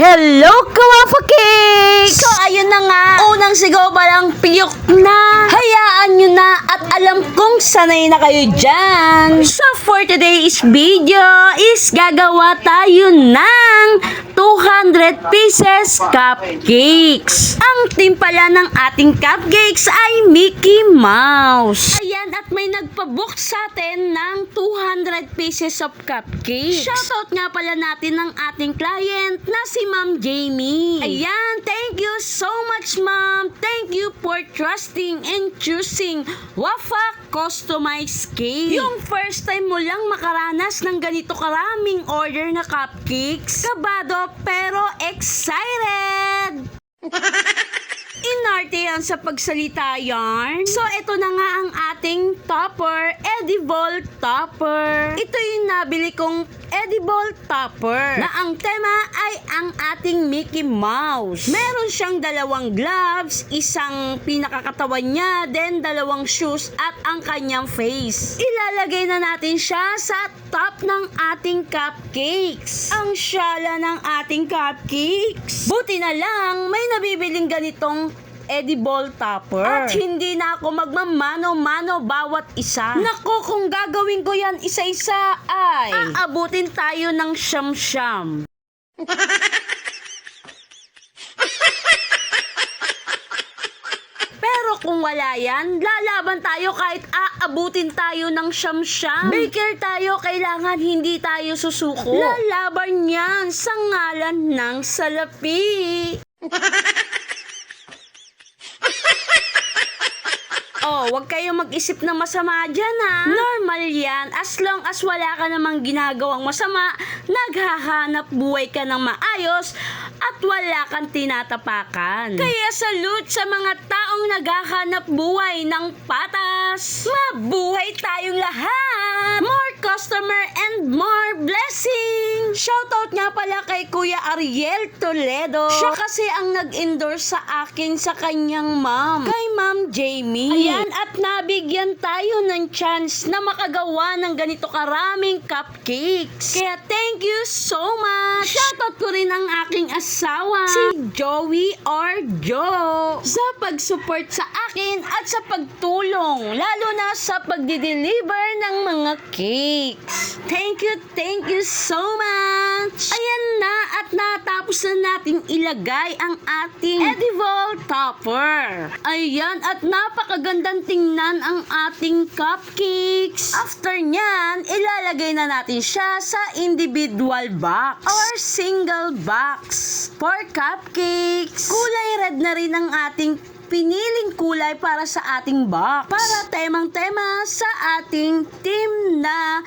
Hello, Kawafa Cakes! So, ayun na nga. Unang sigaw pa lang, piyok na. Hayaan nyo na at alam kong sanay na kayo dyan. So, for today's video is gagawa tayo ng 200 pieces cupcakes. Ang team pala ng ating cupcakes ay Mickey Mouse. Ayan, at may nagpabook sa atin ng 200 pieces of cupcakes. Shoutout nga pala natin ng ating client na si Ma'am Jamie. Ayan, thank you so much, Ma'am. Thank you for trusting and choosing Wafa Customized Cake. Yung first time mo lang makaranas ng ganito karaming order na cupcakes, kabado pero excited! Inarte yan sa pagsalita yarn. So, ito na nga ang ating topper, edible topper. Ito yung nabili kong edible topper na ang tema ay ang ating Mickey Mouse. Meron siyang dalawang gloves, isang pinakakatawan niya, then dalawang shoes at ang kanyang face. Ilalagay na natin siya sa top ng ating cupcakes. Ang syala ng ating cupcakes. Buti na lang, may nabibiling ganitong edible topper. At hindi na ako magmamano-mano bawat isa. Nako, kung gagawin ko yan isa-isa ay aabutin tayo ng siyam-siyam. Pero kung wala yan, lalaban tayo kahit aabutin tayo ng siyam-siyam. Baker tayo, kailangan hindi tayo susuko. Lalaban yan sa ngalan ng salapi. Oh, wag kayong mag-isip ng masama dyan, ha? Normal yan. As long as wala ka namang ginagawang masama, naghahanap buhay ka ng maayos, at wala kang tinatapakan. Kaya salute sa mga taong naghahanap buhay ng patas. Mabuhay tayong lahat! More customer and more blessing! Shoutout nga pala kay Kuya Ariel Toledo. Siya kasi ang nag-endorse sa akin sa kanyang mom. Kay Ma'am Jamie. Ayan, at nabigyan tayo ng chance na makagawa ng ganito karaming cupcakes. Kaya thank you so much! Shoutout ko rin ang aking asawa, si Joey or Joe, sa pag-support sa akin at sa pagtulong, lalo na sa pagdi-deliver ng mga cakes. Thank you so much! Ayan na, at natapos na natin ilagay ang ating edible topper. Ayan, at napakagandang tingnan ang ating cupcakes. After nyan, ilalagay na natin siya sa individual box or single box for cupcakes. Kulay red na rin ang ating piniling kulay para sa ating box. Para temang-tema sa ating team na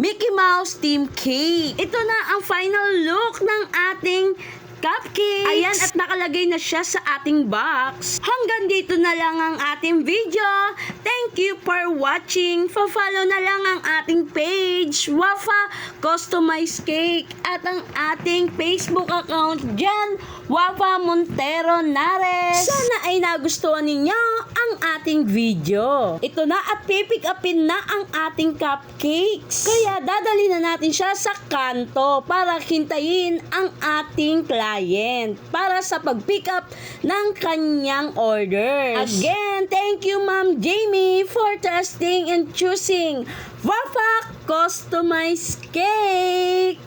Mickey Mouse Team Cake. Ito na ang final look ng ating cupcakes. Ayan, at nakalagay na siya sa ating box. Hanggang dito na lang ang ating video. Thank you for watching. Follow na lang ang ating page, Wafa Customized Cake, at ang ating Facebook account dyan, Wafa Montero Nares. Sana ay nagustuhan ninyo ang ating video. Ito na, at pipick upin na ang ating cupcakes. Kaya dadali na natin siya sa kanto para hintayin ang ating client para sa pag-pick up ng kanyang orders. Again, thank you Ma'am Jamie for trusting and choosing Wafa Customized Cake.